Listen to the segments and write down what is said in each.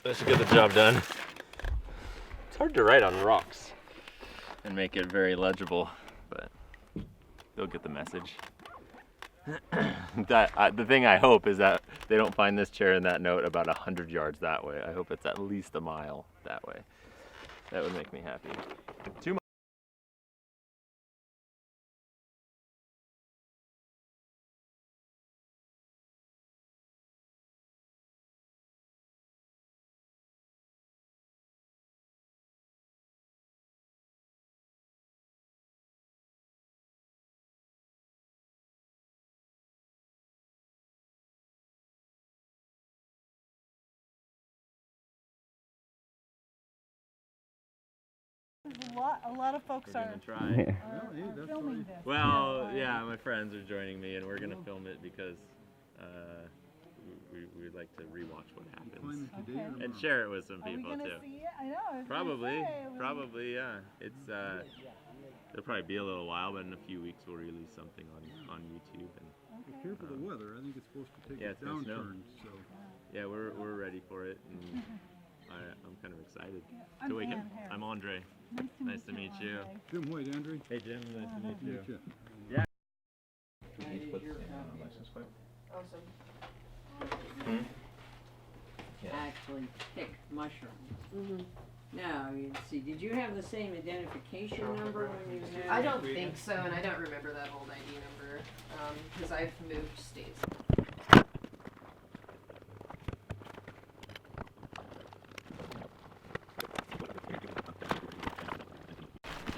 That should get the job done. It's hard to write on rocks and make it very legible, but they'll get the message. The thing I hope is that they don't find this chair and that note about 100 yards that way. I hope it's at least a mile that way. That would make me happy. 2 miles. A lot of folks are filming this. Well, yeah, my friends are joining me, and we're gonna film it because we like to rewatch what happens and share it with some people too. See it? I know. Probably, yeah. It's it'll probably be a little while, but in a few weeks we'll release something on YouTube. And be careful of the weather. I think it's supposed to take a downturn. So yeah, we're ready for it, and I'm kind of excited to wake up. I'm Andre. Nice to meet you. Jim White, Andre. Hey Jim, nice to meet you. Yeah. Actually pick mushrooms. Now, you see, did you have the same identification number when you had? I don't think so, and I don't remember that old ID number because I've moved states.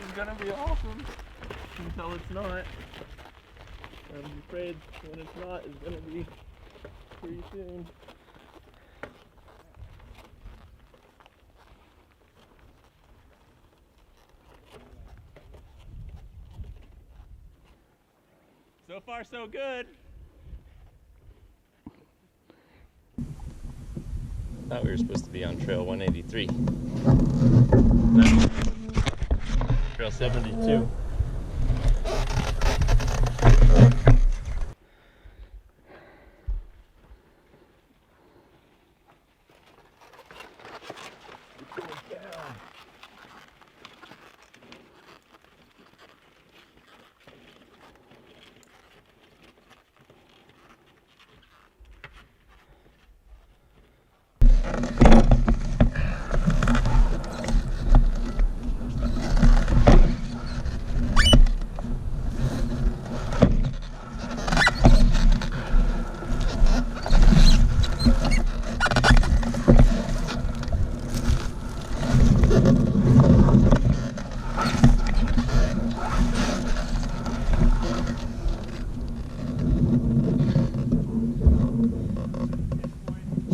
It's gonna be awesome until it's not. I'm afraid when it's not, it's gonna be pretty soon. So far, so good. Thought we were supposed to be on Trail 183. No. Trail 72.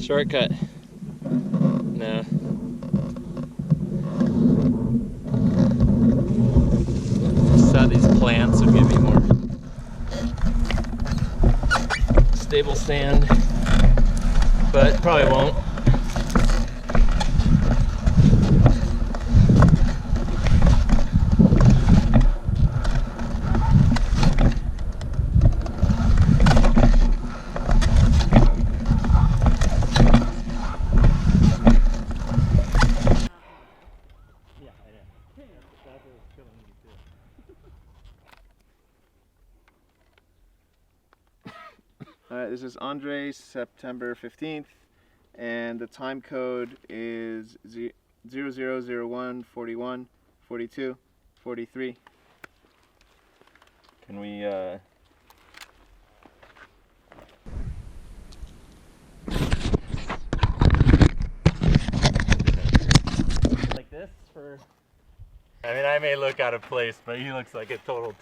Shortcut. No. Just thought these plants would give me more stable sand, but probably won't. Alright, this is Andre, September 15th, and the time code is 0001 41 42 43. Can we like this for... I mean, I may look out of place, but he looks like a total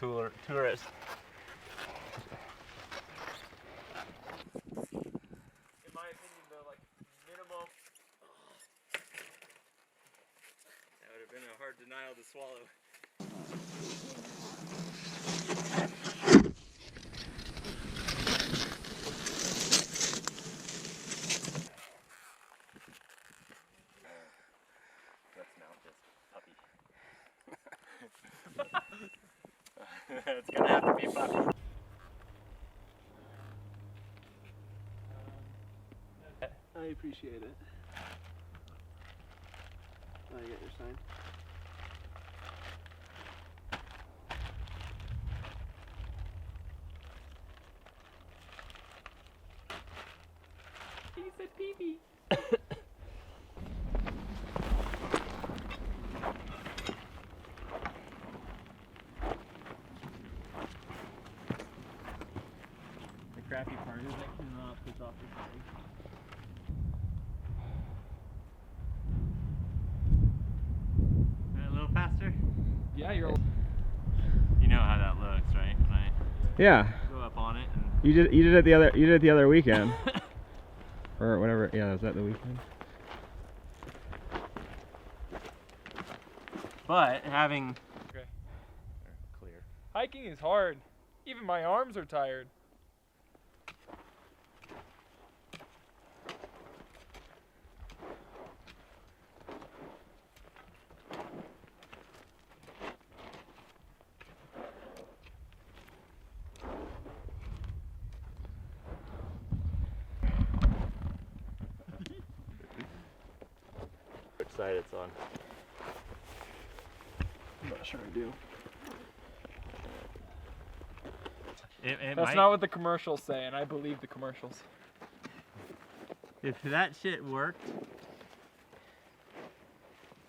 tourist. Been a hard denial to swallow. Let's mount this puppy. It's gonna have to be puppy. I appreciate it. Oh, you got your sign? He said pee-pee. The crappy part is I cannot push off the tag. A little faster? Yeah, you're. You know how that looks, right? When I Yeah. go up on it and You did it the other weekend. Or whatever. Yeah, was that the weekend? but having Okay. clear. Hiking is hard. Even my arms are tired. Which side it's on? I'm not sure I do. It That's might, not what the commercials say, and I believe the commercials. if that shit worked,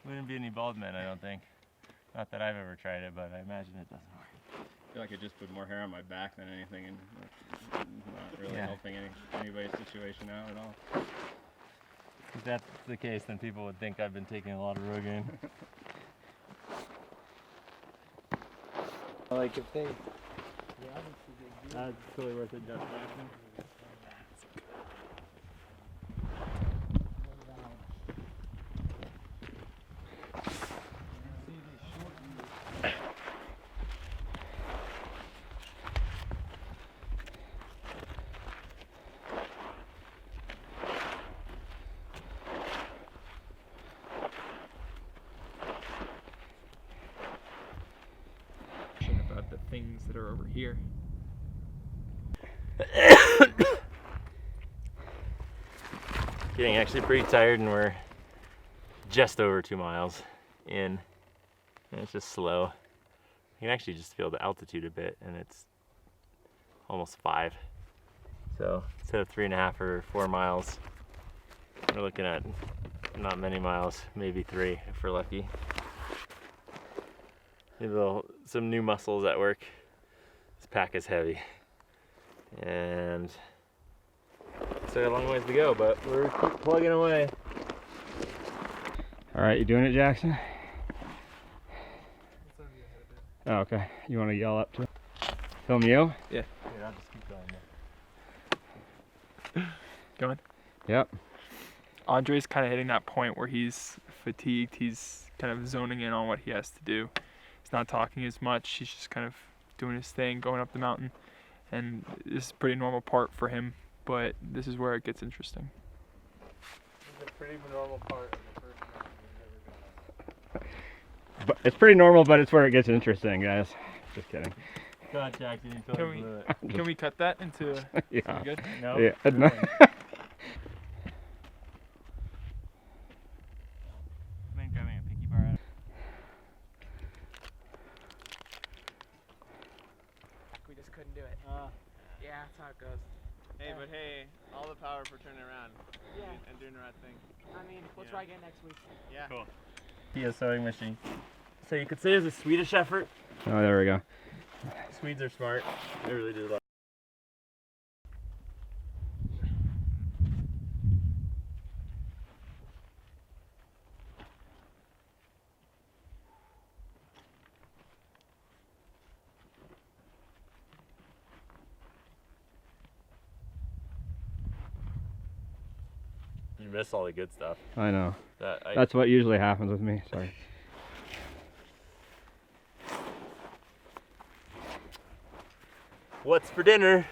wouldn't be any bald men, I don't think. Not that I've ever tried it, but I imagine it doesn't work. I feel like it just put more hair on my back than anything, and not really Yeah. helping anybody's situation out at all. If that's the case, then people would think I've been taking a lot of Rogaine. Like if they. That's totally worth it, Jeff Jackson. About the things that are over here. Getting actually pretty tired, and we're just over 2 miles in, and it's just slow. You can actually just feel the altitude a bit, and it's almost 5. So instead of 3.5 or 4 miles, we're looking at not many miles, maybe 3 if we're lucky. Maybe some new muscles at work. This pack is heavy, and still got a long ways to go, but we're keep plugging away. All right, you doing it, Jackson? Oh, okay. You want to yell up to film you? Yeah, I'll just keep going. Going? Yep. Andre's kind of hitting that point where he's fatigued. He's kind of zoning in on what he has to do. He's not talking as much. He's just kind of doing his thing, going up the mountain. And this is a pretty normal part for him, but this is where it gets interesting. It's a pretty normal part of the first mountain we've ever been on. But it's pretty normal, but it's where it gets interesting, guys. Just kidding. God, Jackson, you totally blew it. Can we cut that into? Yeah. Good? No. Yeah. No. Mind grabbing a picky bar out? We just couldn't do it. Yeah, that's how it goes. Hey, but hey, all the power for turning around Yeah. and doing the right thing. I mean, we'll Yeah. try again next week. Yeah. Cool. He has sewing machine. So you could say it was a Swedish effort. Oh, there we go. Swedes are smart. They really do a lot. You miss all the good stuff. I know. That That's what usually happens with me. Sorry. What's for dinner?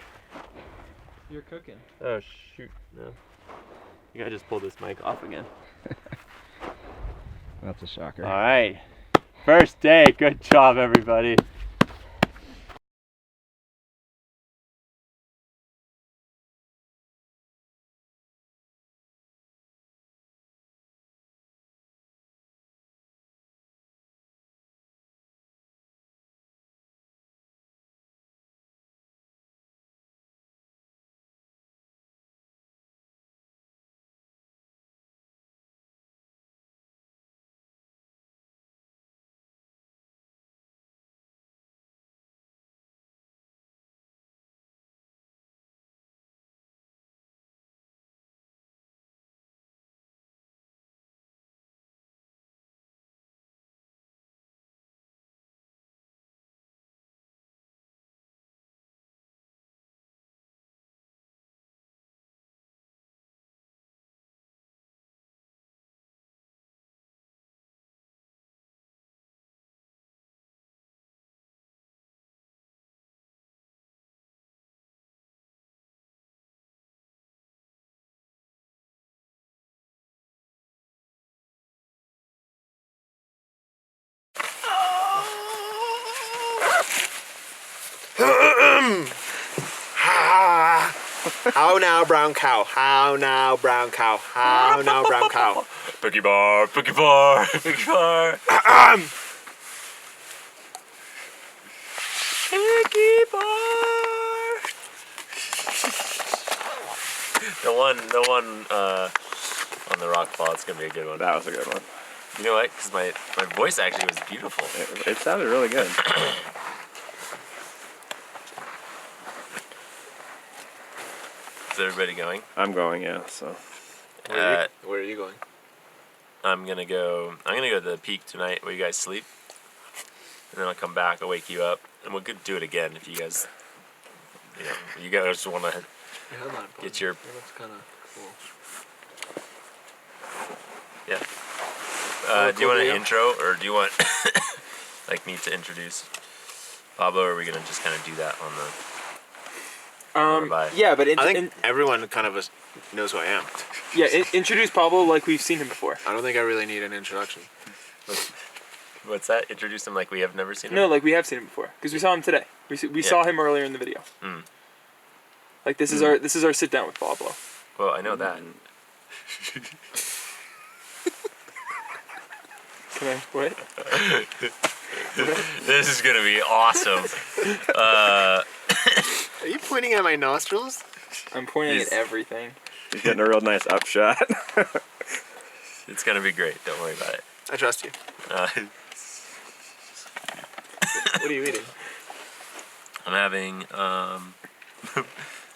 You're cooking. Oh shoot, no. I think I just pulled this mic off again. That's a shocker. Alright. First day, good job everybody. How now, brown cow? How now, brown cow? How now, brown cow? Pookie bar, pookie bar, pookie bar. Pookie bar. The one on the rock fall. It's gonna be a good one. That was a good one. You know what? Because my voice actually was beautiful. It sounded really good. Is everybody going? I'm going, yeah. So Where are you going? I'm gonna go to the peak tonight where you guys sleep, and then I'll come back. I'll wake you up, and we could do it again if you guys, you guys want to get your. That's kind of cool. Yeah. Oh, do you want cool an video. intro, or do you want like me to introduce Pablo, or are we gonna just kind of do that on the? Bye. Yeah, but I think everyone kind of knows who I am. introduce Pablo like we've seen him before. I don't think I really need an introduction. What's that? Introduce him like we have never seen him? No, like we have seen him before because we saw him today. We saw him earlier in the video. Mm. Like this is our sit down with Pablo. Well, I know that. Can I what? This is gonna be awesome. Are you pointing at my nostrils? I'm pointing at everything. he's getting a real nice upshot. It's gonna be great. Don't worry about it. I trust you. What are you eating? I'm having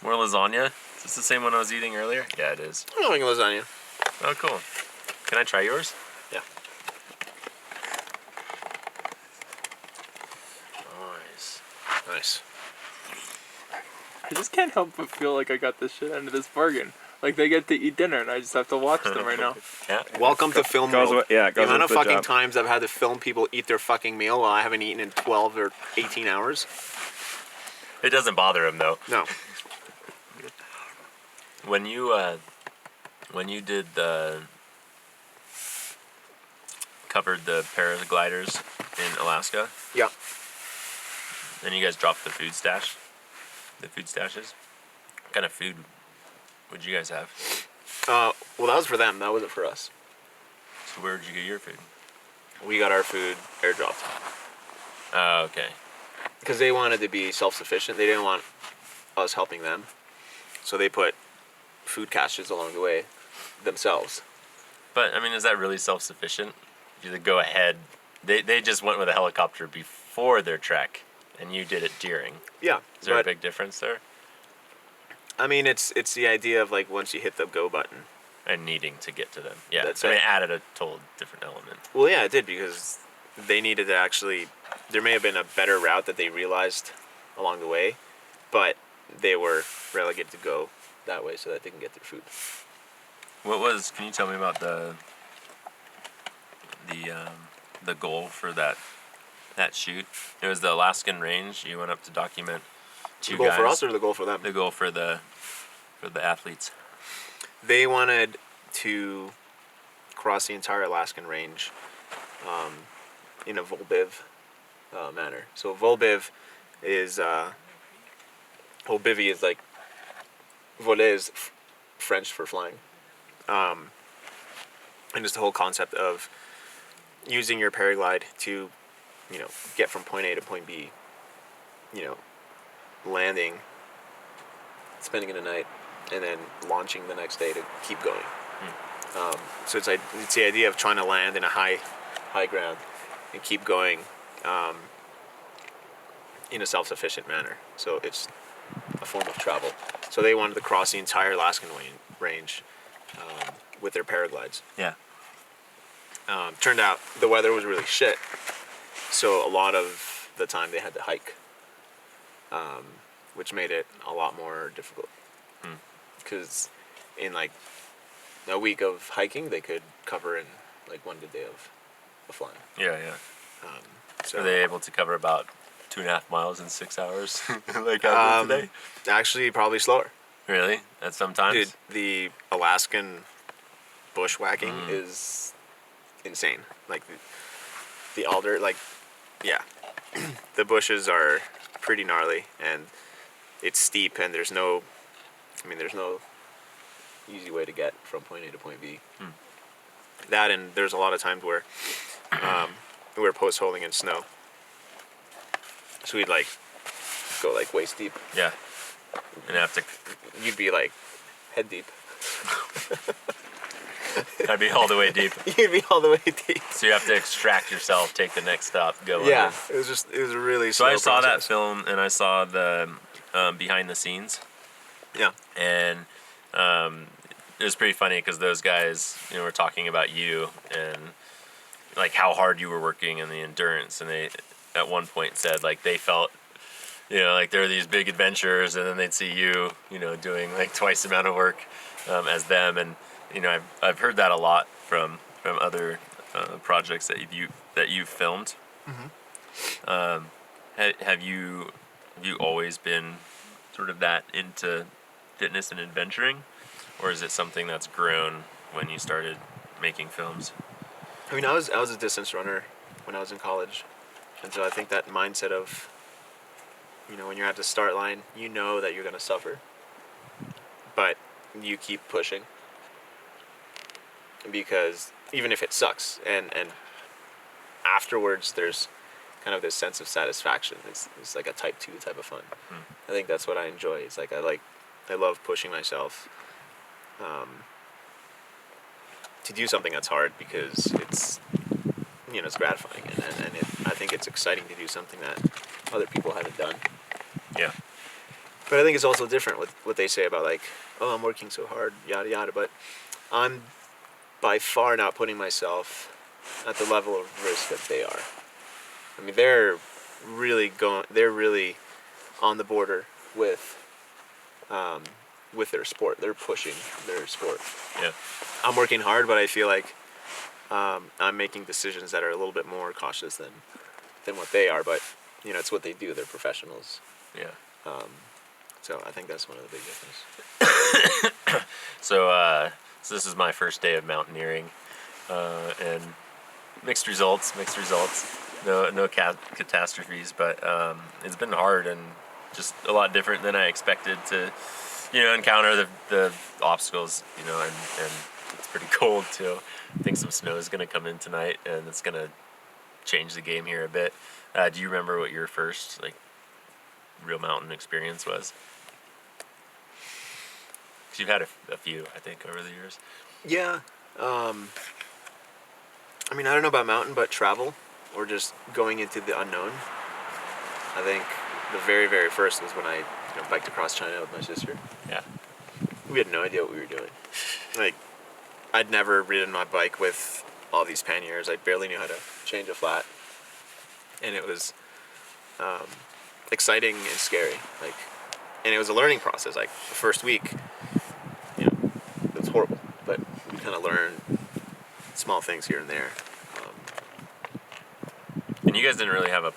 more lasagna. Is this the same one I was eating earlier? Yeah, it is. I'm having lasagna. Oh, cool. Can I try yours? Yeah. Nice. Nice. I just can't help but feel like I got this shit out of this bargain. Like they get to eat dinner and I just have to watch them right now. Yeah. Welcome to film Goes world. with- yeah, it The goes amount of with the fucking job. times I've had to film people eat their fucking meal while I haven't eaten in 12 or 18 hours. It doesn't bother him though. No. When you did covered the paragliders in Alaska, Yeah. then you guys dropped the food stashes. What kind of food would you guys have? Well, that was for them. That wasn't for us. So where did you get your food? We got our food airdropped Oh, okay. because they wanted to be self-sufficient. They didn't want us helping them, so they put food caches along the way themselves. But I mean, is that really self-sufficient? If you go ahead, they just went with a helicopter before their trek, and you did it during. Yeah. Is there a but, big difference there? I mean, it's the idea of like once you hit the go button. And needing to get to them. Yeah. That's I mean, it. it added a total different element. Well, yeah, it did because they needed to actually. There may have been a better route that they realized along the way, but they were relegated to go that way so that they can get their food. Can you tell me about the goal for that shoot? It was the Alaskan Range. You went up to document two The goal guys. for us or the goal for them? The goal for the athletes. They wanted to cross the entire Alaskan range in a Volbiv manner. So Volbiv is Volbivy is like voler is French for flying, and just the whole concept of using your paraglide to, get from point A to point B, landing, spending the night, and then launching the next day to keep going. So it's the idea of trying to land in a high ground and keep going in a self-sufficient manner. So it's a form of travel. So they wanted to cross the entire Alaskan range with their paraglides. Yeah. Turned out the weather was really shit, so a lot of the time they had to hike, which made it a lot more difficult. Because in like a week of hiking, they could cover in like 1 day of flying. Yeah. So Were they able to cover about 2.5 miles in 6 hours, like I did today? Actually, probably slower. Really? At sometimes? Dude, the Alaskan bushwhacking is insane. Like the alder, like, yeah, the bushes are pretty gnarly, and it's steep, and there's no easy way to get from point A to point B. That, and there's a lot of times where we were post holing in snow, so we'd like go like waist deep. Yeah. And have to. You'd be like head deep. I'd be all the way deep. You'd be all the way deep. So you have to extract yourself, take the next stop, go. Yeah, it was a really. So slow I saw that process. film, and I saw the behind the scenes. Yeah. And it was pretty funny because those guys, were talking about you and like how hard you were working and the endurance, and they at one point said like they felt, like there were these big adventures, and then they'd see you, doing like twice the amount of work as them, and I've heard that a lot from other projects that you've filmed. Have you always been sort of that into fitness and adventuring, or is it something that's grown when you started making films? I mean, I was a distance runner when I was in college, and so I think that mindset of, when you're at the start line, you know that you're gonna suffer, but you keep pushing, because even if it sucks, and afterwards there's kind of this sense of satisfaction. It's like a type 2 type of fun. I think that's what I enjoy. It's like I love pushing myself to do something that's hard, because it's it's gratifying, and I think it's exciting to do something that other people haven't done. Yeah. But I think it's also different with what they say about like, oh, I'm working so hard, yada yada, but I'm by far not putting myself at the level of risk that they are. I mean, they're really on the border with their sport. They're pushing their sport. Yeah. I'm working hard, but I feel like I'm making decisions that are a little bit more cautious than what they are. But it's what they do. They're professionals. Yeah. So I think that's one of the big differences. So this is my first day of mountaineering, and mixed results. No catastrophes, but it's been hard and just a lot different than I expected to, encounter the obstacles, and it's pretty cold too. I think some snow is going to come in tonight, and it's going to change the game here a bit. Do you remember what your first real mountain experience was? 'Cause you've had a few, I think, over the years. Yeah. I mean, I don't know about mountain, but travel or just going into the unknown. I think the very, very first was when I biked across China with my sister. Yeah. We had no idea what we were doing. Like, I'd never ridden my bike with all these panniers. I barely knew how to change a flat. And it was exciting and scary. And it was a learning process. Like, the first week, it was horrible. But we kind of learned small things here and there. And you guys didn't really have a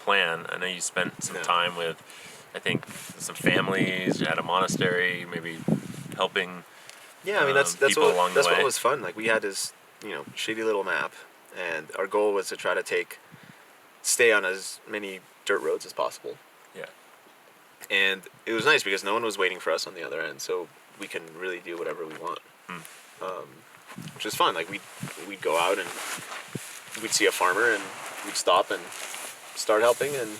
plan. I know you spent some time with, I think, some families. You had a monastery, maybe helping. Yeah, I mean that's what was fun. Like, we had this shitty little map, and our goal was to try to stay on as many dirt roads as possible. Yeah. And it was nice because no one was waiting for us on the other end, so we can really do whatever we want. Which is fun. Like, we'd go out and we'd see a farmer and we'd stop and start helping, and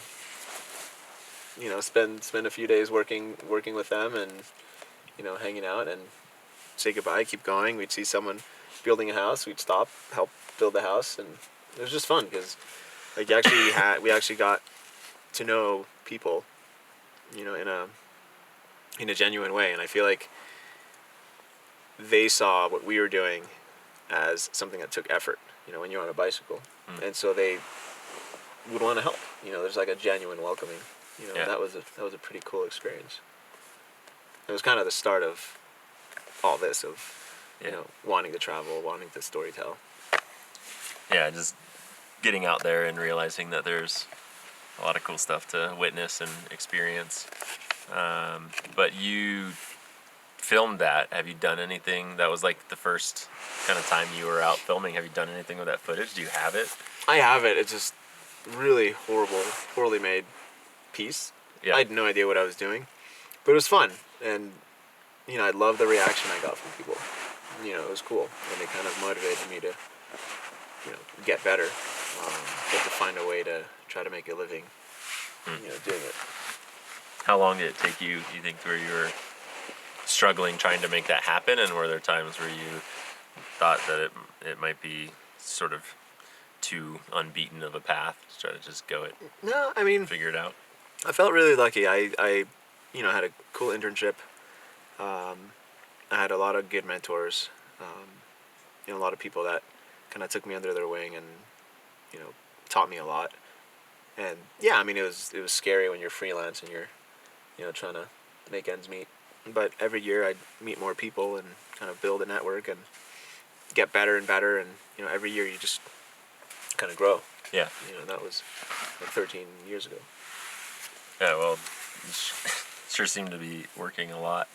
spend a few days working with them, and hanging out, and say goodbye, keep going. We'd see someone building a house, we'd stop, help build the house, and it was just fun because we actually got to know people, in a genuine way, and I feel like they saw what we were doing as something that took effort, when you're on a bicycle. And so they would want to help. There's like a genuine welcoming. That was a pretty cool experience. It was kind of the start of all this, of wanting to travel, wanting to storytell. Yeah, just getting out there and realizing that there's a lot of cool stuff to witness and experience. But you filmed that. Have you done anything? That was like the first kind of time you were out filming. Have you done anything with that footage? Do you have it? I have it. It's just really poorly made piece. I had no idea what I was doing, but it was fun, and I loved the reaction I got from people. It was cool, and it kind of motivated me to get better, but to find a way to try to make a living, doing it. How long did it take you think, where you were struggling trying to make that happen, and were there times where you thought that it might be sort of too unbeaten of a path to try to just go it? No, I mean, figure it out. I felt really lucky. I had a cool internship. I had a lot of good mentors. A lot of people that kind of took me under their wing and taught me a lot. And yeah, I mean, it was scary when you're freelance and you're trying to make ends meet. But every year I'd meet more people and kind of build a network and get better and better. And every year you just kind of grow. Yeah. That was like 13 years ago. Yeah, well, it sure seemed to be working a lot.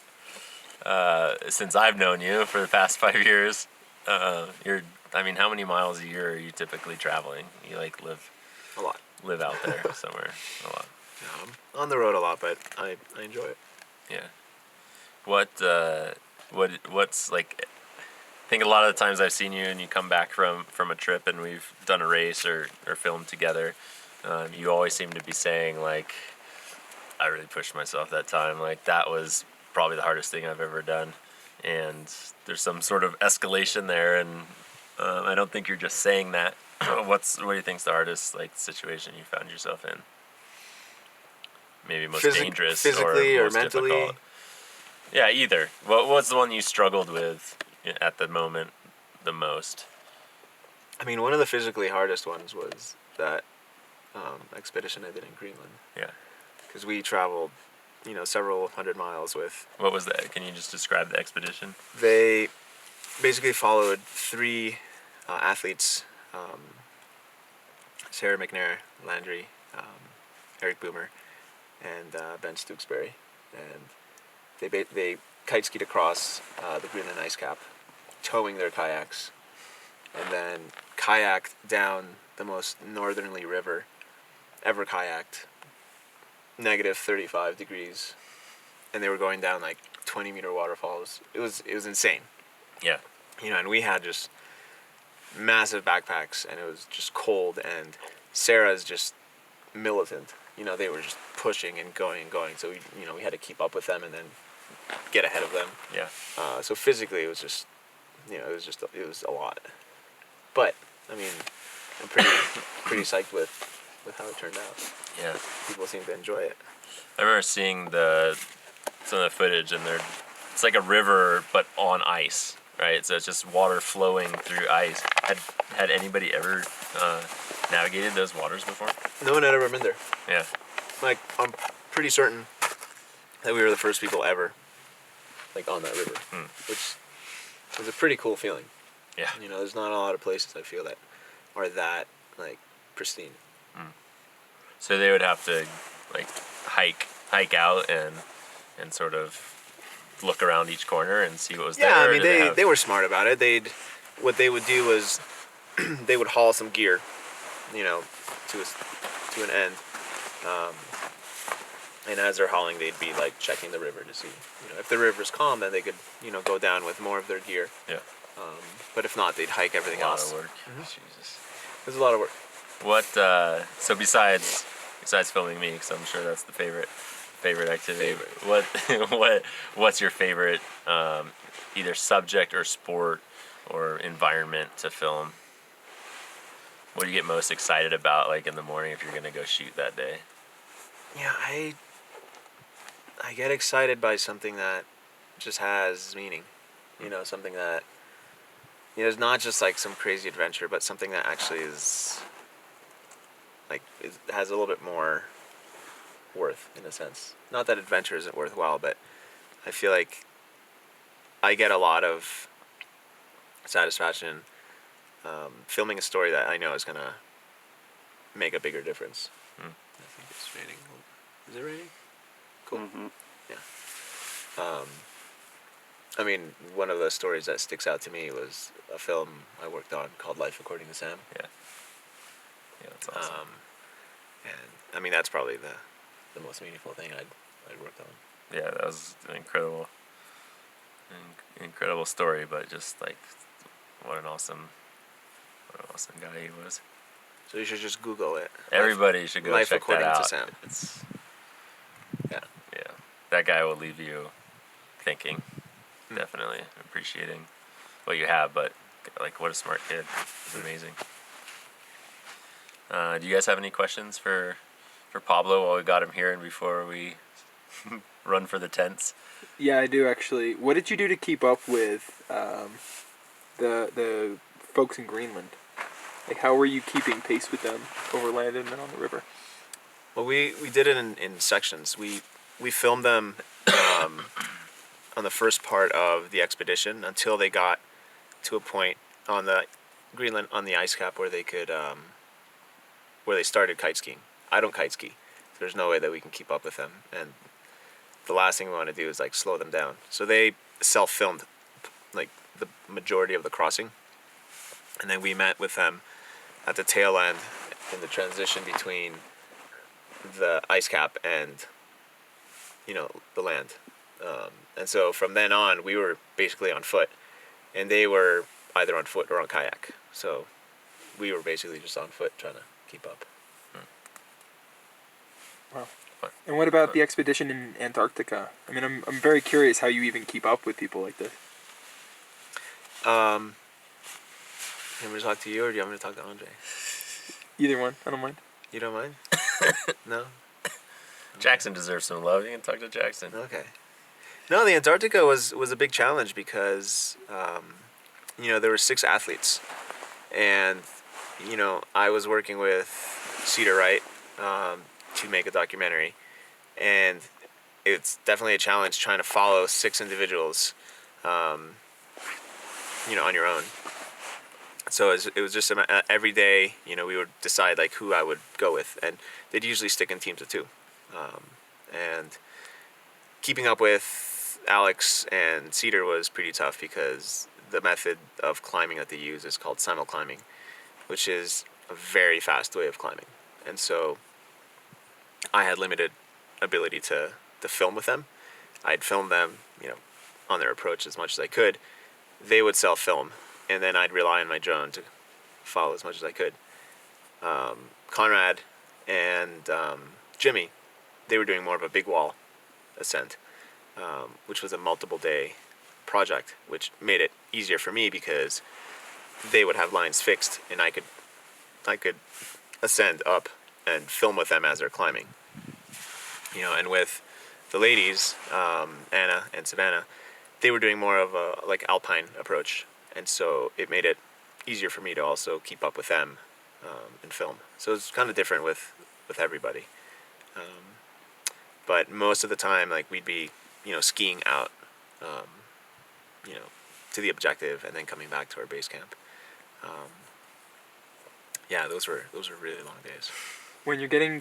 Since I've known you for the past 5 years, how many miles a year are you typically traveling? You live a lot. Live out there somewhere a lot. Yeah, I'm on the road a lot, but I enjoy it. Yeah. What's like? I think a lot of the times I've seen you and you come back from a trip and we've done a race or filmed together. You always seem to be saying like, I really pushed myself that time. Like that was probably the hardest thing I've ever done. And there's some sort of escalation there, and I don't think you're just saying that. What do you think's the hardest situation you found yourself in? Maybe most dangerous, physically or or most mentally? difficult? Yeah, either. What was the one you struggled with at the moment the most? I mean, one of the physically hardest ones was that expedition I did in Greenland. Yeah. Because we traveled, several hundred miles with. What was that? Can you just describe the expedition? They basically followed 3 athletes, Sarah McNair, Landry, Eric Boomer, and Ben Stooksbury, and they kite skied across the Greenland ice cap, towing their kayaks, and then kayaked down the most northerly river ever kayaked, negative 35 degrees, and they were going down like 20-meter waterfalls. It was insane. Yeah. And we had just massive backpacks, and it was just cold, and Sarah's just militant. They were just pushing and going, so we had to keep up with them and then get ahead of them. Yeah. So physically it was just, it was a lot. But, I mean, I'm pretty psyched with how it turned out. Yeah. People seem to enjoy it. I remember seeing some of the footage, and it's like a river but on ice, right? So it's just water flowing through ice. Had anybody ever navigated those waters before? No one had ever been there. Yeah. Like, I'm pretty certain that we were the first people ever, on that river, which was a pretty cool feeling. Yeah. There's not a lot of places I feel that are that, pristine. So they would have to, hike out and sort of look around each corner and see what was there? Yeah, I mean, they were smart about it. What they would do was they would haul some gear, to an end. And as they're hauling, they'd be checking the river to see, if the river's calm, then they could, go down with more of their gear. Yeah. But if not, they'd hike everything else. A lot of work. Jesus. It was a lot of work. What? So besides filming me, because I'm sure that's the favorite activity. What's your favorite either subject or sport or environment to film? What do you get most excited about, in the morning if you're gonna go shoot that day? Yeah, I get excited by something that just has meaning. Something that is not just some crazy adventure, but something that actually is has a little bit more worth, in a sense. Not that adventure isn't worthwhile, but I feel like I get a lot of satisfaction filming a story that I know is gonna make a bigger difference. I think it's raining. Is it raining? Cool. Mm-hmm. Yeah. I mean, one of the stories that sticks out to me was a film I worked on called Life According to Sam. Yeah. Yeah, that's awesome. And I mean, that's probably the the most meaningful thing I'd worked on. Yeah, that was an incredible story, but just like what an awesome guy he was. So you should just Google it. Everybody should go Life check that According to out. Sam. It's Yeah. that guy will leave you thinking, definitely appreciating what you have, but like what a smart kid. It's amazing. Do you guys have any questions for Pablo while we got him here and before we run for the tents? Yeah, I do actually. What did you do to keep up with the folks in Greenland? Like, how were you keeping pace with them over land and then on the river? Well, we did it in sections. We filmed them on the first part of the expedition until they got to a point on the Greenland on the ice cap where they could where they started kite skiing. I don't kite ski. So there's no way that we can keep up with them, and the last thing we want to do is like slow them down. So they self-filmed like the majority of the crossing, and then we met with them at the tail end in the transition between the ice cap and the land. And so from then on, we were basically on foot, and they were either on foot or on kayak. So we were basically just on foot trying to keep up. Wow. And what about the expedition in Antarctica? I mean, I'm very curious how you even keep up with people like this. You want me to talk to you, or do you want me to talk to Andre? Either one, I don't mind. You don't mind? No? Jackson deserves some love. You can talk to Jackson. Okay. No, the Antarctica was a big challenge because, there were 6 athletes. And, I was working with Cedar Wright to make a documentary. And it's definitely a challenge trying to follow 6 individuals, on your own. So it was just every day, we would decide like who I would go with. And they'd usually stick in teams of 2. And keeping up with Alex and Cedar was pretty tough because the method of climbing that they use is called simul-climbing, which is a very fast way of climbing. And so I had limited ability to film with them. I'd film them, on their approach as much as I could. They would self-film, and then I'd rely on my drone to follow as much as I could. Conrad and Jimmy, they were doing more of a big wall ascent, which was a multiple day project, which made it easier for me because they would have lines fixed and I could ascend up and film with them as they're climbing. And with the ladies, Anna and Savannah, they were doing more of a like alpine approach, and so it made it easier for me to also keep up with them and film. So it's kind of different with everybody. But most of the time, like we'd be, skiing out, to the objective and then coming back to our base camp. Yeah, those were really long days. When you're getting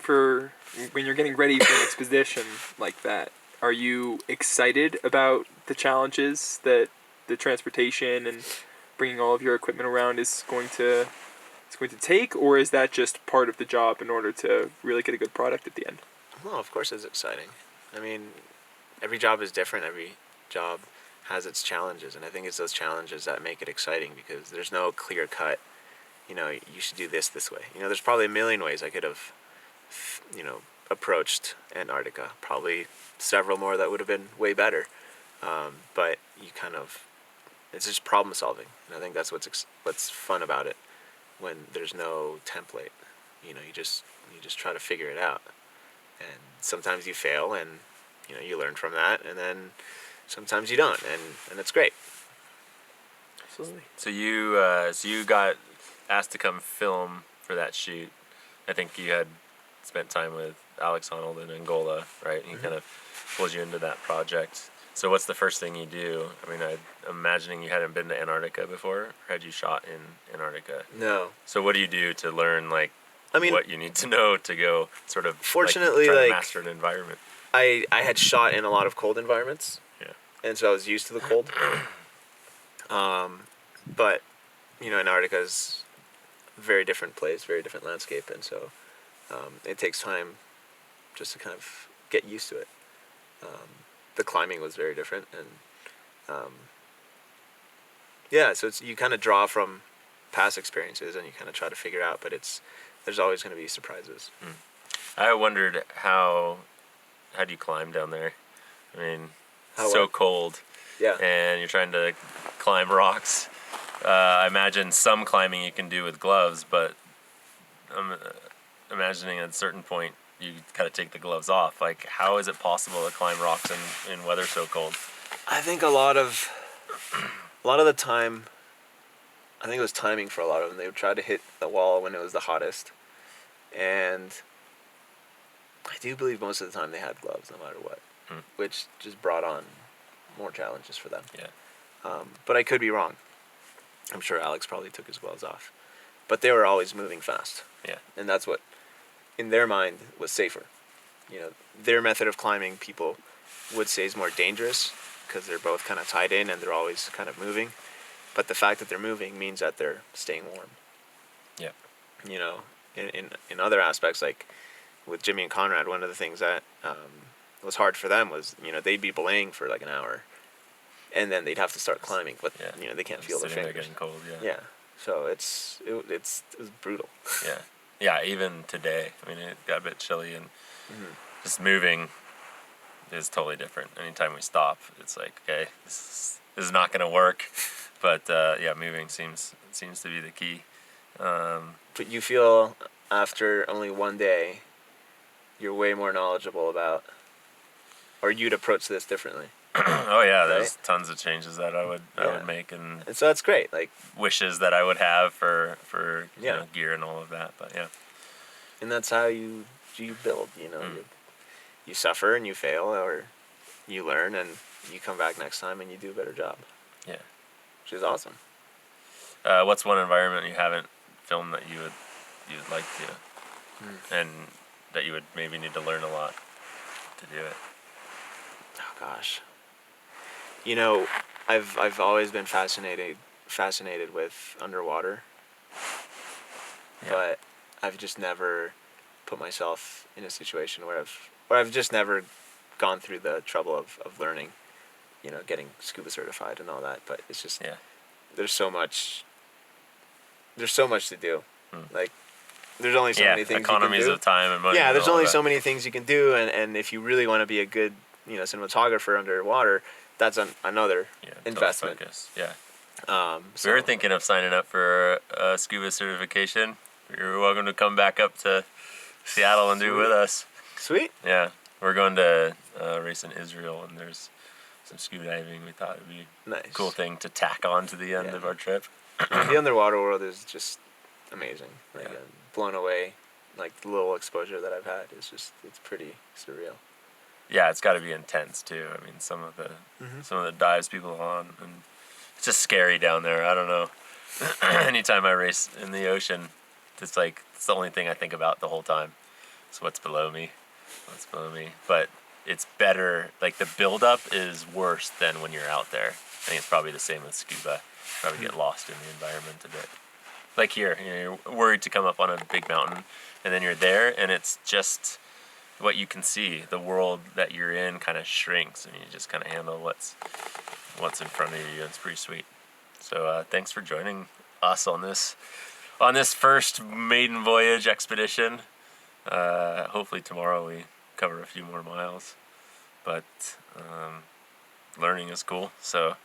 ready for an expedition like that, are you excited about the challenges that the transportation and bringing all of your equipment around is going to take, or is that just part of the job in order to really get a good product at the end? Well, of course it's exciting. I mean, every job is different. Every job has its challenges, and I think it's those challenges that make it exciting because there's no clear cut, you should do this way. There's probably a million ways I could have, approached Antarctica. Probably several more that would have been way better. But it's just problem solving, and I think that's what's fun about it. When there's no template, you just try to figure it out, and sometimes you fail, and you learn from that, and then sometimes you don't, and it's great. Absolutely. So you got asked to come film for that shoot. I think you had spent time with Alex Honnold in Angola, right? And he kind of pulled you into that project. So what's the first thing you do? I mean, I'm imagining you hadn't been to Antarctica before. Or had you shot in Antarctica? No. So what do you do to learn, what you need to know to go sort of fortunately, try to master an environment? I had shot in a lot of cold environments. Yeah. And so I was used to the cold. But, Antarctica is a very different place, very different landscape. And so it takes time just to kind of get used to it. The climbing was very different, and yeah, so you kind of draw from past experiences and you kind of try to figure out, but there's always going to be surprises. I wondered how do you climb down there? I mean, How cold. Yeah. And you're trying to climb rocks. I imagine some climbing you can do with gloves, but I'm imagining at a certain point you gotta take the gloves off. Like, how is it possible to climb rocks in weather so cold? I think a lot of the time, I think it was timing for a lot of them. They would try to hit the wall when it was the hottest, and I do believe most of the time they had gloves no matter what, which just brought on more challenges for them. Yeah. But I could be wrong. I'm sure Alex probably took his gloves off, but they were always moving fast. Yeah. And that's what, in their mind, was safer. You know, their method of climbing, people would say is more dangerous because they're both kind of tied in and they're always kind of moving. But the fact that they're moving means that they're staying warm. Yeah. You know, in other aspects, like with Jimmy and Conrad, one of the things that was hard for them was, you know, they'd be belaying for like an hour, and then they'd have to start climbing, but you know, they can't feel their Sitting there fingers. getting cold, yeah. Yeah. So it was brutal. Yeah. Yeah, even today, I mean, it got a bit chilly, and just moving is totally different. Anytime we stop, it's like, okay, this is not going to work. But yeah, moving seems to be the key. But you feel after only one day, you're way more knowledgeable about, or you'd approach this differently. Oh yeah, there's Right? tons of changes that I would make, and so that's great. Like wishes that I would have for you Yeah. know, gear and all of that. But yeah, and that's how you build. You know, you suffer and you fail, or you learn and you come back next time and you do a better job. Yeah. Which is awesome. What's one environment you haven't filmed that you'd like to, and that you would maybe need to learn a lot to do it? Oh gosh. You know, I've always been fascinated with underwater, but I've just never put myself in a situation where I've just never gone through the trouble of learning, you know, getting scuba certified and all that. But it's just there's so much to do. Like there's only so many things economies you can do. of time and money. Yeah, and there's all only that. so many things you can do, and if you really want to be a good, you know, cinematographer underwater, that's another investment. Focus. Yeah. So We were thinking of signing up for a scuba certification. You're welcome to come back up to Seattle and do it with us. Sweet. Yeah, we're going to a race in Israel, and there's some scuba diving. We thought it'd be Nice. a cool thing to tack on to the end of our trip. The underwater world is just amazing. Like, I'm blown away. Like the little exposure that I've had is it's pretty surreal. Yeah, it's got to be intense too. I mean, some of the dives people on, and it's just scary down there. I don't know. Anytime I race in the ocean, it's like it's the only thing I think about the whole time. It's what's below me. But it's better. Like the buildup is worse than when you're out there. I think it's probably the same with scuba. Probably get lost in the environment a bit. Like here, you know, you're worried to come up on a big mountain, and then you're there, and it's just what you can see. The world that you're in kind of shrinks, and you just kind of handle what's in front of you. It's pretty sweet. So thanks for joining us on this first maiden voyage expedition. Hopefully tomorrow we cover a few more miles, but learning is cool. So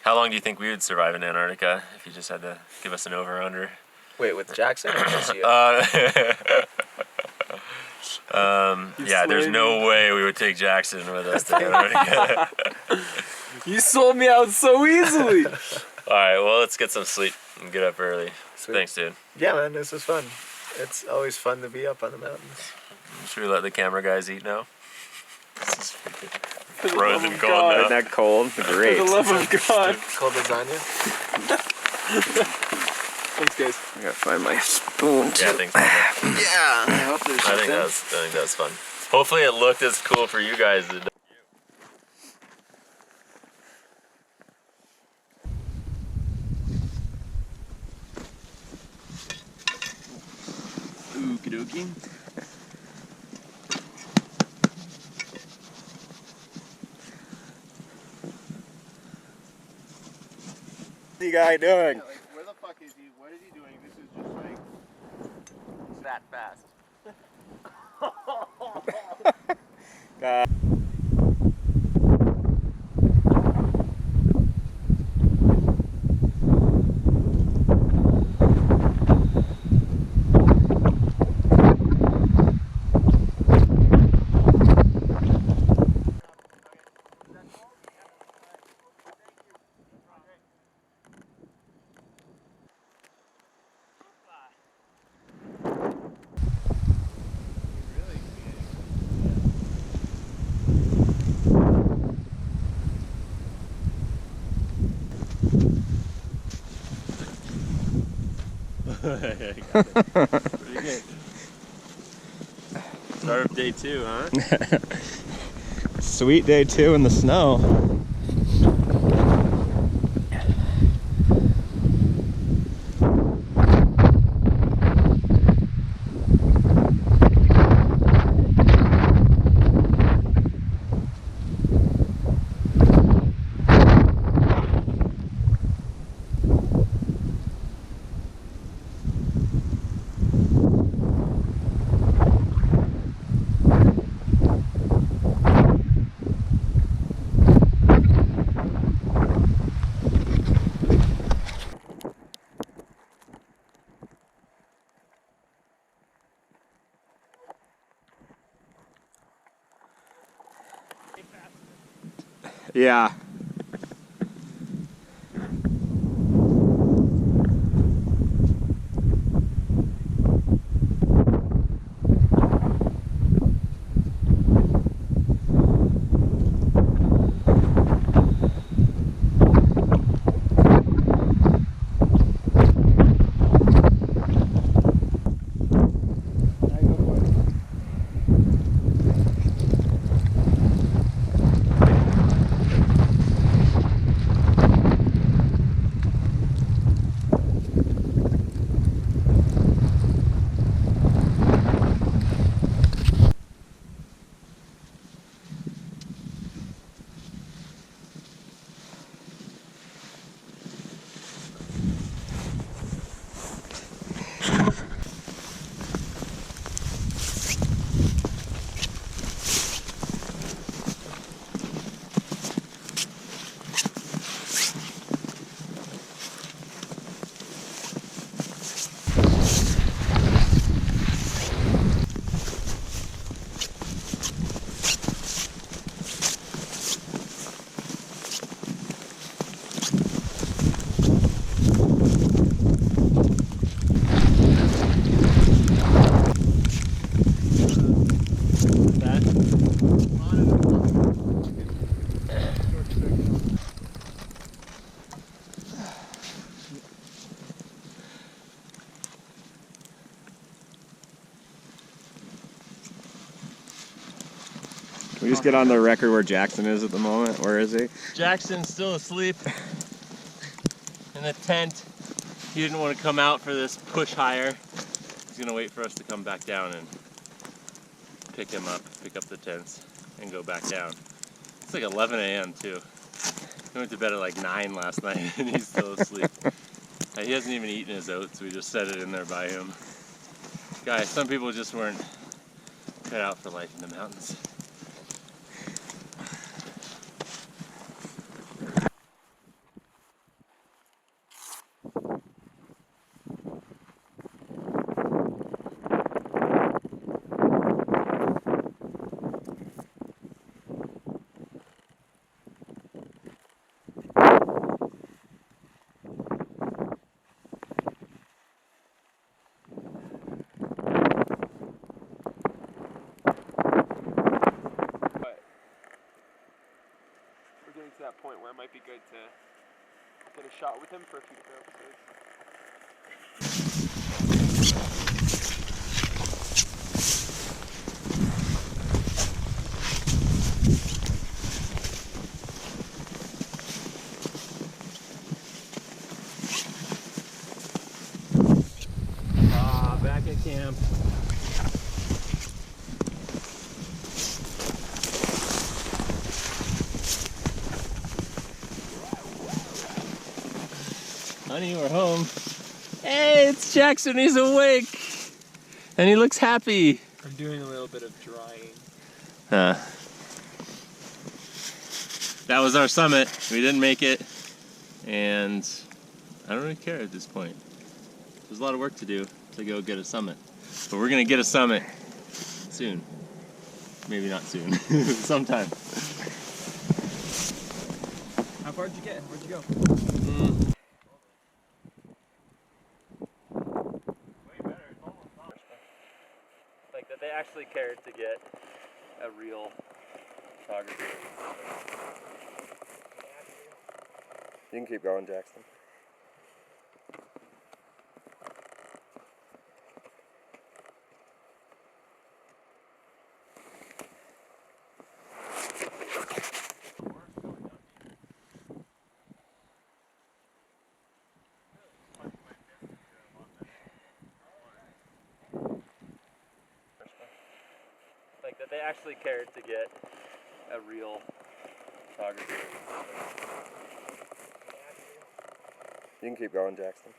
how long do you think we would survive in Antarctica if you just had to give us an over-under? Wait, with Jackson or just you? Yeah, there's no way we would take Jackson with us to Antarctica. You sold me out so easily. Alright, well, let's get some sleep and get up early. Sweet. Thanks, dude. Yeah, man, this was fun. It's always fun to be up on the mountains. Should we let the camera guys eat now? This is For the frozen love of cold God. now. Isn't that cold? Great. For the love of God. Cold lasagna? Thanks, guys. I gotta find my spoon. Yeah, thanks. Man. Yeah. I hope there's I think that was fun. Hopefully it looked as cool for you guys as it does. Okie dokie. filthy guy doing? Like, where the fuck is he? What is he doing? This is just like that fast. God. Pretty good. Start of day 2, huh? Sweet day 2 in the snow. Yeah. Can we just get on the record where Jackson is at the moment? Where is he? Jackson's still asleep in the tent. He didn't want to come out for this push higher. He's gonna wait for us to come back down and pick him up, pick up the tents, and go back down. It's like 11 a.m. too. He went to bed at like 9 last night and he's still asleep. He hasn't even eaten his oats. We just set it in there by him. Guys, some people just weren't cut out for life in the mountains. To that point where it might be good to get a shot with him for a few different episodes. Back at camp. Honey, we're home. Hey, it's Jackson. He's awake. And he looks happy. I'm doing a little bit of drying. That was our summit. We didn't make it. And I don't really care at this point. There's a lot of work to do to go get a summit. But we're going to get a summit soon. Maybe not soon. Sometime. How far did you get? Where'd you go? Like that they actually cared to get a real photographer. You can keep going, Jackson. Like that they actually cared to get a real photographer. You can keep going, Jackson.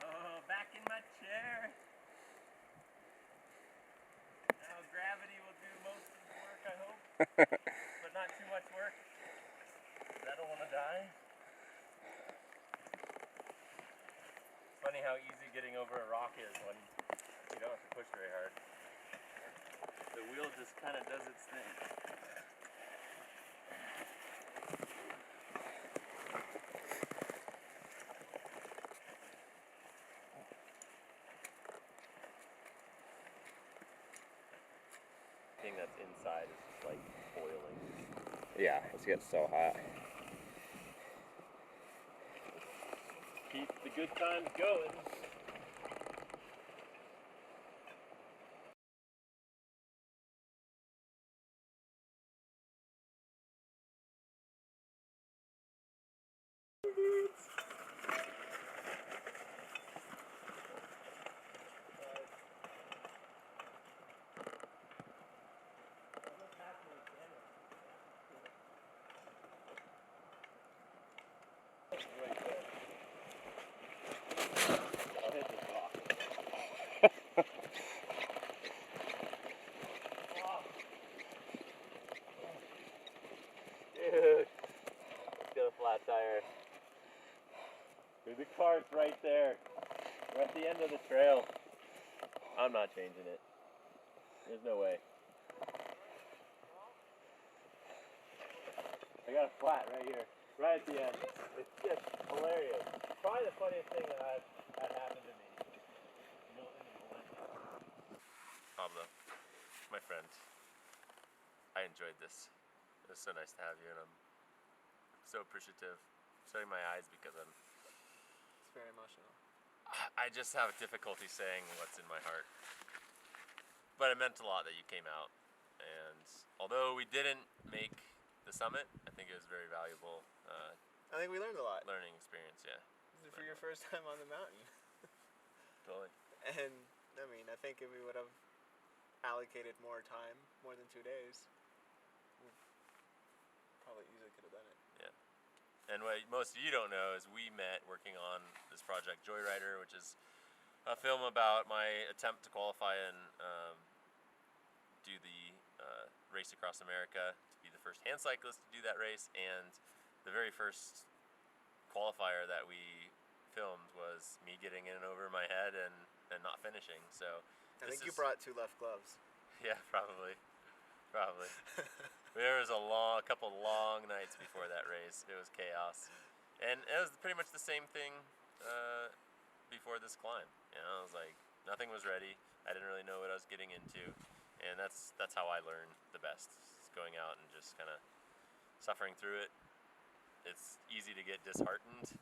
Oh, back in my chair. Now gravity will do most of the work, I hope. But not too much work. 'Cause I don't want to die. It's funny how easy getting over a rock is when you don't have to push very hard. The wheel just kind of does its thing. The thing that's inside is just like boiling. Yeah, it's getting so hot. Keep the good times going. Dude, it's got a flat tire. Dude, the car's right there. We're at the end of the trail. I'm not changing it. There's no way. I got a flat right here, right at the end. It's just hilarious. Probably the funniest thing that happened to me. Pablo, my friend, I enjoyed this. It was so nice to have you, and I'm so appreciative. I'm shutting my eyes because It's very emotional. I just have difficulty saying what's in my heart. But it meant a lot that you came out, and although we didn't make the summit, I think it was very valuable. I think we learned a lot. Learning experience, yeah. For your first time on the mountain. Totally. And, I mean, I think if we would have allocated more time, more than 2 days, we probably easily could have done it. And what most of you don't know is we met working on this project Joyrider, which is a film about my attempt to qualify and do the race across America, to be the first hand cyclist to do that race, and the very first qualifier that we filmed was me getting in over my head and not finishing. So I think you brought 2 left gloves. Yeah, probably. There was a couple long nights before that race. It was chaos, and it was pretty much the same thing before this climb. You know, I was like, nothing was ready. I didn't really know what I was getting into, and that's how I learn the best. Is going out and just kind of suffering through it. It's easy to get disheartened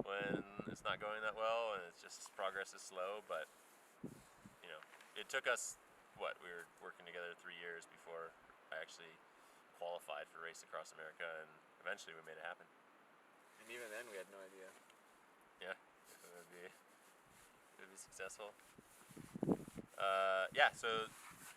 when it's not going that well, and it's just progress is slow. But you know, it took us. We were working together 3 years before I actually qualified for Race Across America, and eventually we made it happen. And even then, we had no idea. Yeah, it would be successful. Yeah, so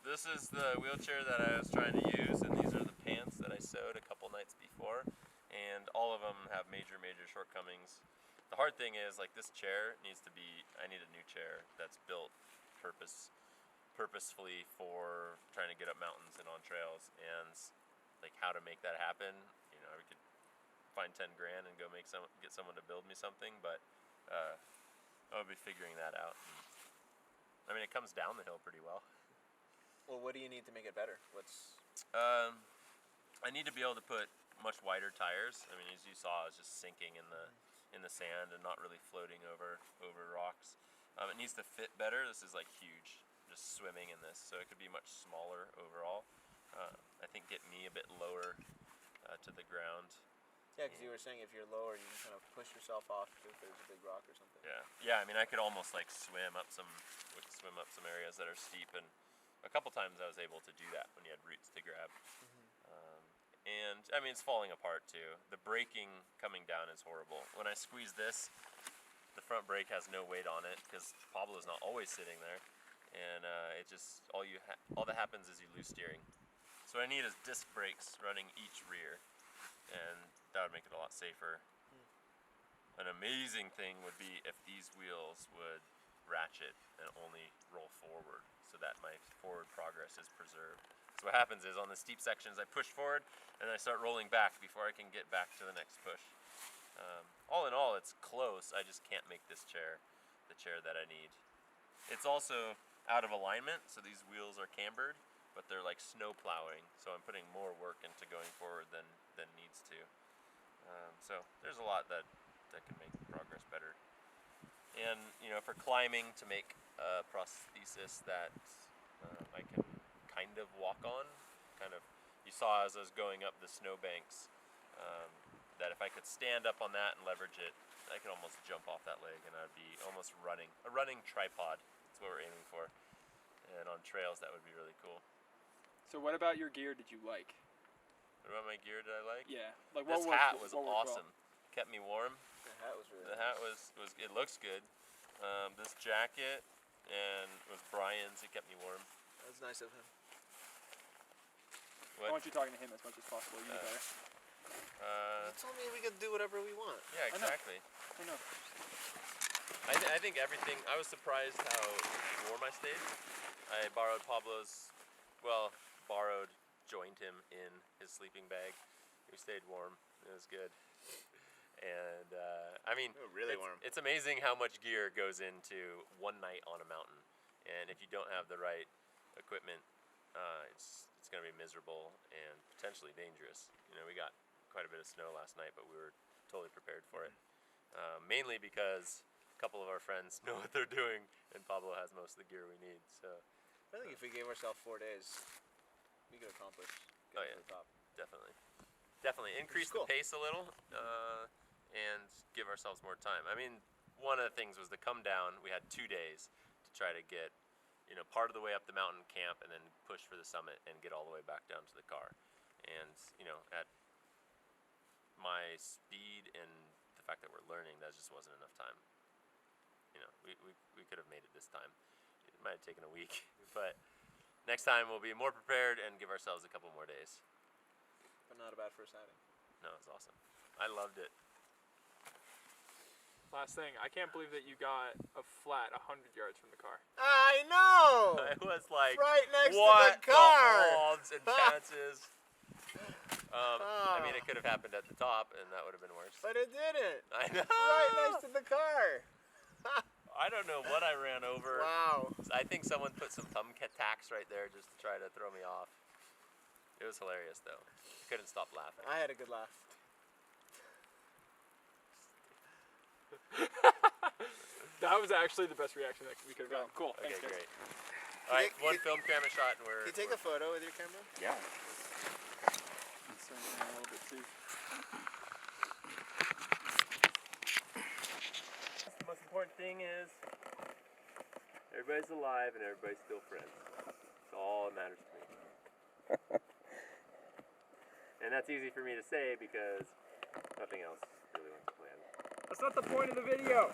this is the wheelchair that I was trying to use, and these are the pants that I sewed a couple nights before, and all of them have major shortcomings. The hard thing is, like, this chair needs to be, I need a new chair that's built purposefully for trying to get up mountains and on trails, and like how to make that happen, you know, we could find 10 grand and go get someone to build me something, but I'll be figuring that out. I mean, it comes down the hill pretty well. Well, what do you need to make it better? I need to be able to put much wider tires. I mean, as you saw, I was just sinking in the sand and not really floating over rocks. It needs to fit better. This is like huge, just swimming in this, so it could be much smaller overall. I think get me a bit lower to the ground. Yeah, because you were saying if you're lower, you can kind of push yourself off if there's a big rock or something. Yeah. I mean, I could almost like swim up some areas that are steep, and a couple times I was able to do that when you had roots to grab. And I mean, it's falling apart too. The braking coming down is horrible. When I squeeze this, the front brake has no weight on it because Pablo's not always sitting there, and it just all that happens is you lose steering. So what I need is disc brakes running each rear, and that would make it a lot safer. An amazing thing would be if these wheels would ratchet and only roll forward, so that my forward progress is preserved. So what happens is on the steep sections I push forward and I start rolling back before I can get back to the next push. All in all, it's close. I just can't make this chair the chair that I need. It's also out of alignment, so these wheels are cambered, but they're like snow plowing, so I'm putting more work into going forward than needs to. So there's a lot that can make the progress better. And you know, for climbing, to make a prosthesis that I can kind of walk on, you saw as I was going up the snowbanks, that if I could stand up on that and leverage it, I could almost jump off that leg and I'd be almost running. A running tripod, that's what we're aiming for. And on trails, that would be really cool. So what about your gear did you like? What about my gear did I like? Yeah. Like this hat was awesome. Kept me warm. The hat was really The hat was it looks good. This jacket was Brian's. It kept me warm. That was nice of him. I want you talking to him as much as possible. You better. You told me we could do whatever we want. Yeah, exactly. I know. I think everything. I was surprised how warm I stayed. I joined him in his sleeping bag. We stayed warm. It was good. And I mean, really warm. It's amazing how much gear goes into one night on a mountain. And if you don't have the right equipment, it's going to be miserable and potentially dangerous. You know, we got quite a bit of snow last night, but we were totally prepared for it. Mainly because a couple of our friends know what they're doing, and Pablo has most of the gear we need. So I think if we gave ourselves 4 days, we could accomplish getting to the top. Definitely increase the pace a little, and give ourselves more time. I mean, one of the things was to come down. We had 2 days to try to get, you know, part of the way up the mountain, camp, and then push for the summit and get all the way back down to the car. And you know, at my speed and the fact that we're learning, that just wasn't enough time. You know, we could have made it this time. It might have taken a week, but next time we'll be more prepared and give ourselves a couple more days. But not a bad first outing. No, it's awesome. I loved it. Last thing, I can't believe that you got a flat 100 yards from the car. I know! I was like, right next what to the car! The odds and chances? I mean, it could have happened at the top, and that would have been worse. But it didn't. I know. Right next to the car. I don't know what I ran over. Wow. I think someone put some thumbtacks right there just to try to throw me off. It was hilarious, though. I couldn't stop laughing. I had a good laugh. That was actually the best reaction that we could have gotten. Cool. Okay, Thanks, guys. great. All right, one film camera shot, and we're. Can you take a photo with your camera? Yeah. Let's zoom in a little bit too. The most important thing is everybody's alive and everybody's still friends. That's all that matters to me. And that's easy for me to say because nothing else really went to plan. That's not the point of the video.